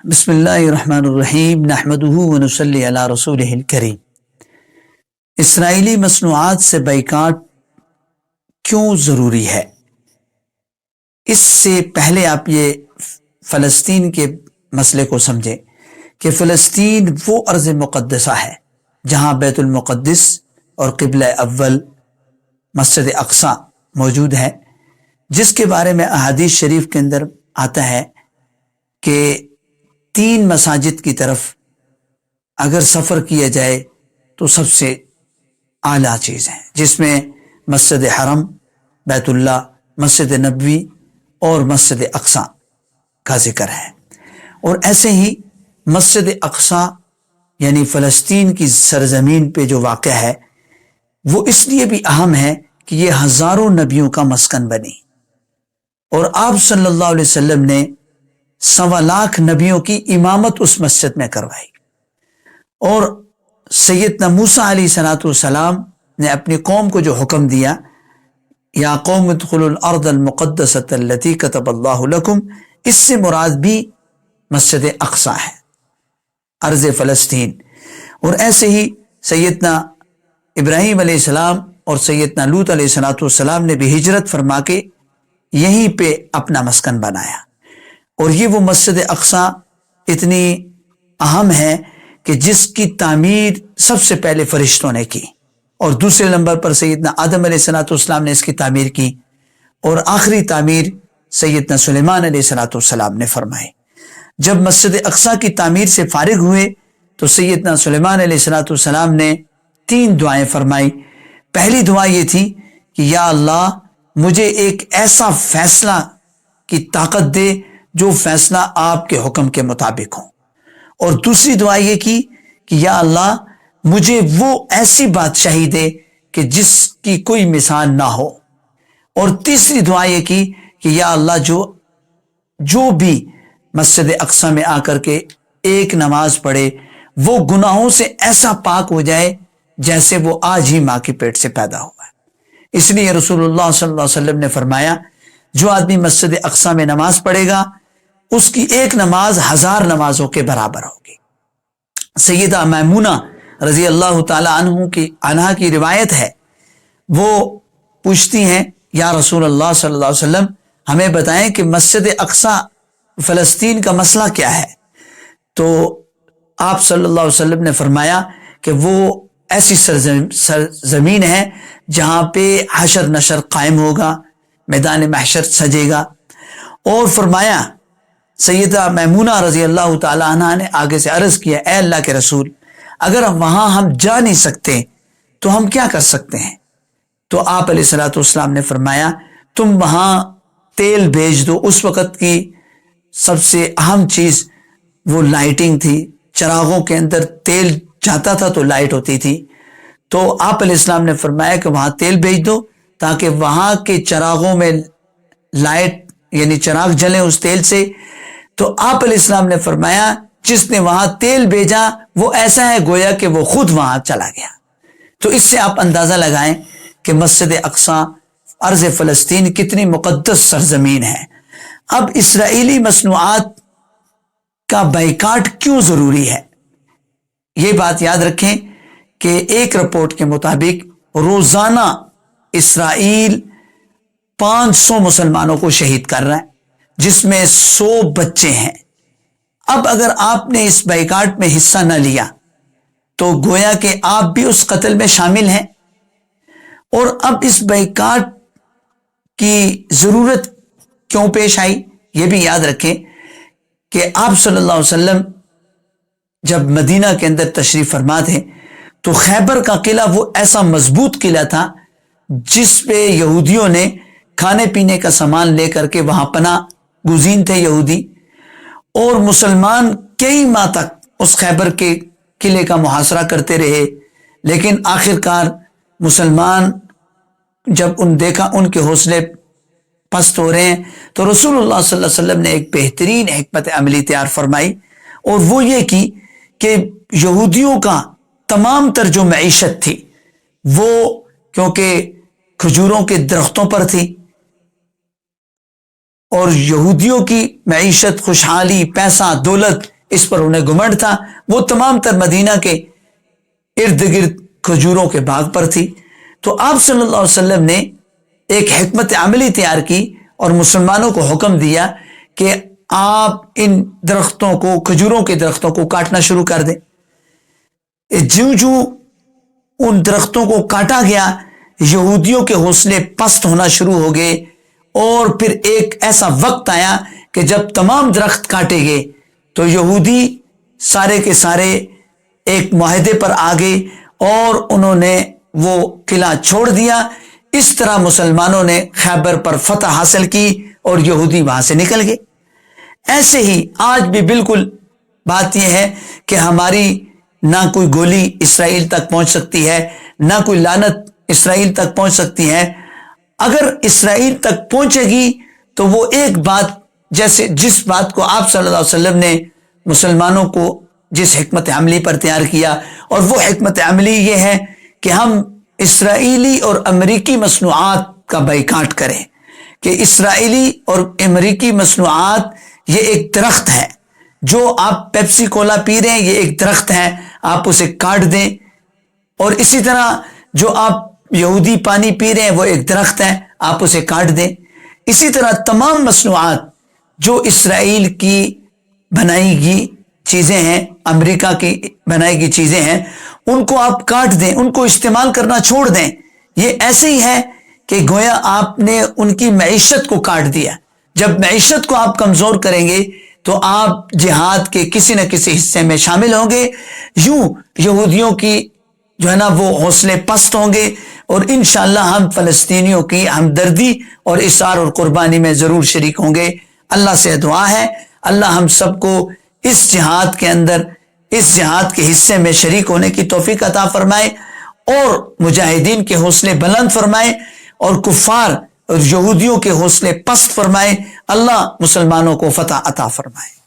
بسم اللہ الرحمن الرحیم نحمدہ ونصلی علی رسولہ الکریم۔ اسرائیلی مصنوعات سے بائیکاٹ کیوں ضروری ہے؟ اس سے پہلے آپ یہ فلسطین کے مسئلے کو سمجھیں کہ فلسطین وہ ارض مقدسہ ہے جہاں بیت المقدس اور قبلہ اول مسجد اقصی موجود ہے، جس کے بارے میں احادیث شریف کے اندر آتا ہے کہ 3 مساجد کی طرف اگر سفر کیا جائے تو سب سے اعلیٰ چیز ہے، جس میں مسجد حرم، بیت اللہ، مسجد نبوی اور مسجد اقصی کا ذکر ہے۔ اور ایسے ہی مسجد اقصی یعنی فلسطین کی سرزمین پہ جو واقع ہے وہ اس لیے بھی اہم ہے کہ یہ ہزاروں نبیوں کا مسکن بنی، اور آپ صلی اللہ علیہ وسلم نے 1.25 لاکھ نبیوں کی امامت اس مسجد میں کروائی، اور سیدنا موسیٰ علیہ السلام نے اپنی قوم کو جو حکم دیا، یا قوم ادخلوا الارض المقدسۃ التی کتب اللہ لکم، اس سے مراد بھی مسجد اقصی ہے، ارض فلسطین۔ اور ایسے ہی سیدنا ابراہیم علیہ السلام اور سیدنا لوط علیہ السلام نے بھی ہجرت فرما کے یہیں پہ اپنا مسکن بنایا، اور یہ وہ مسجد اقصی اتنی اہم ہے کہ جس کی تعمیر سب سے پہلے فرشتوں نے کی، اور دوسرے نمبر پر سیدنا آدم علیہ السلام نے اس کی تعمیر کی، اور آخری تعمیر سیدنا سلیمان علیہ السلام نے فرمائی۔ جب مسجد اقصی کی تعمیر سے فارغ ہوئے تو سیدنا سلیمان علیہ السلام نے 3 دعائیں فرمائی۔ پہلی دعا یہ تھی کہ یا اللہ مجھے ایک ایسا فیصلہ کی طاقت دے جو فیصلہ آپ کے حکم کے مطابق ہو، اور دوسری دعا یہ کی کہ یا اللہ مجھے وہ ایسی بادشاہی دے کہ جس کی کوئی مثال نہ ہو، اور تیسری دعا یہ کی کہ یا اللہ جو بھی مسجد اقصی میں آ کر کے ایک نماز پڑھے وہ گناہوں سے ایسا پاک ہو جائے جیسے وہ آج ہی ماں کے پیٹ سے پیدا ہوا ہے۔ اس لیے رسول اللہ صلی اللہ علیہ وسلم نے فرمایا جو آدمی مسجد اقصی میں نماز پڑھے گا اس کی ایک نماز 1000 نمازوں کے برابر ہوگی۔ سیدہ میمونہ رضی اللہ تعالی عنہا کی روایت ہے، وہ پوچھتی ہیں یا رسول اللہ صلی اللہ علیہ وسلم ہمیں بتائیں کہ مسجد اقصی فلسطین کا مسئلہ کیا ہے؟ تو آپ صلی اللہ علیہ وسلم نے فرمایا کہ وہ ایسی سرزمین ہے جہاں پہ حشر نشر قائم ہوگا، میدان محشر سجے گا، اور فرمایا سیدہ میمونہ رضی اللہ تعالی عنہ نے آگے سے عرض کیا اے اللہ کے رسول اگر وہاں ہم جا نہیں سکتے تو ہم کیا کر سکتے ہیں؟ تو آپ علیہ السلام نے فرمایا تم وہاں تیل بھیج دو۔ اس وقت کی سب سے اہم چیز وہ لائٹنگ تھی، چراغوں کے اندر تیل جاتا تھا تو لائٹ ہوتی تھی، تو آپ علیہ السلام نے فرمایا کہ وہاں تیل بھیج دو تاکہ وہاں کے چراغوں میں لائٹ یعنی چراغ جلیں اس تیل سے۔ تو آپ علیہ السلام نے فرمایا جس نے وہاں تیل بھیجا وہ ایسا ہے گویا کہ وہ خود وہاں چلا گیا۔ تو اس سے آپ اندازہ لگائیں کہ مسجد اقصی ارض فلسطین کتنی مقدس سرزمین ہے۔ اب اسرائیلی مصنوعات کا بائیکاٹ کیوں ضروری ہے؟ یہ بات یاد رکھیں کہ ایک رپورٹ کے مطابق روزانہ اسرائیل 500 مسلمانوں کو شہید کر رہا ہے، جس میں 100 بچے ہیں۔ اب اگر آپ نے اس بائیکاٹ میں حصہ نہ لیا تو گویا کہ آپ بھی اس قتل میں شامل ہیں، اور اب اس بائیکاٹ کی ضرورت کیوں پیش آئی یہ بھی یاد رکھیں کہ آپ صلی اللہ علیہ وسلم جب مدینہ کے اندر تشریف فرما تھے تو خیبر کا قلعہ وہ ایسا مضبوط قلعہ تھا جس پہ یہودیوں نے کھانے پینے کا سامان لے کر کے وہاں پناہ گزین تھے یہودی، اور مسلمان کئی ماہ تک اس خیبر کے قلعے کا محاصرہ کرتے رہے، لیکن آخر کار مسلمان جب دیکھا ان کے حوصلے پست ہو رہے ہیں تو رسول اللہ صلی اللہ علیہ وسلم نے ایک بہترین حکمت عملی تیار فرمائی، اور وہ یہ کی کہ یہودیوں کا تمام تر جو معیشت تھی وہ کیونکہ کھجوروں کے درختوں پر تھی، اور یہودیوں کی معیشت، خوشحالی، پیسہ، دولت اس پر انہیں گمنڈ تھا، وہ تمام تر مدینہ کے ارد گرد کھجوروں کے باغ پر تھی۔ تو آپ صلی اللہ علیہ وسلم نے ایک حکمت عملی تیار کی اور مسلمانوں کو حکم دیا کہ آپ ان درختوں کو، کھجوروں کے درختوں کو کاٹنا شروع کر دیں۔ جو ان درختوں کو کاٹا گیا، یہودیوں کے حوصلے پست ہونا شروع ہو گئے، اور پھر ایک ایسا وقت آیا کہ جب تمام درخت کاٹے گئے تو یہودی سارے کے سارے ایک معاہدے پر آ گئے اور انہوں نے وہ قلعہ چھوڑ دیا۔ اس طرح مسلمانوں نے خیبر پر فتح حاصل کی اور یہودی وہاں سے نکل گئے۔ ایسے ہی آج بھی بالکل بات یہ ہے کہ ہماری نہ کوئی گولی اسرائیل تک پہنچ سکتی ہے، نہ کوئی لعنت اسرائیل تک پہنچ سکتی ہے۔ اگر اسرائیل تک پہنچے گی تو وہ ایک بات، جیسے جس بات کو آپ صلی اللہ علیہ وسلم نے مسلمانوں کو جس حکمت عملی پر تیار کیا، اور وہ حکمت عملی یہ ہے کہ ہم اسرائیلی اور امریکی مصنوعات کا بائیکاٹ کریں، کہ اسرائیلی اور امریکی مصنوعات یہ ایک درخت ہے۔ جو آپ پیپسی کولا پی رہے ہیں یہ ایک درخت ہے، آپ اسے کاٹ دیں۔ اور اسی طرح جو آپ یہودی پانی پی رہے ہیں وہ ایک درخت ہے، آپ اسے کاٹ دیں۔ اسی طرح تمام مصنوعات جو اسرائیل کی بنائی گئی چیزیں ہیں، امریکہ کی بنائی گئی چیزیں ہیں، ان کو آپ کاٹ دیں، ان کو استعمال کرنا چھوڑ دیں۔ یہ ایسے ہی ہے کہ گویا آپ نے ان کی معیشت کو کاٹ دیا۔ جب معیشت کو آپ کمزور کریں گے تو آپ جہاد کے کسی نہ کسی حصے میں شامل ہوں گے، یوں یہودیوں کی جو ہے نا وہ حوصلے پست ہوں گے، اور انشاءاللہ ہم فلسطینیوں کی ہمدردی اور اصرار اور قربانی میں ضرور شریک ہوں گے۔ اللہ سے دعا ہے اللہ ہم سب کو اس جہاد کے اندر، اس جہاد کے حصے میں شریک ہونے کی توفیق عطا فرمائے، اور مجاہدین کے حوصلے بلند فرمائے، اور کفار اور یہودیوں کے حوصلے پست فرمائے۔ اللہ مسلمانوں کو فتح عطا فرمائے۔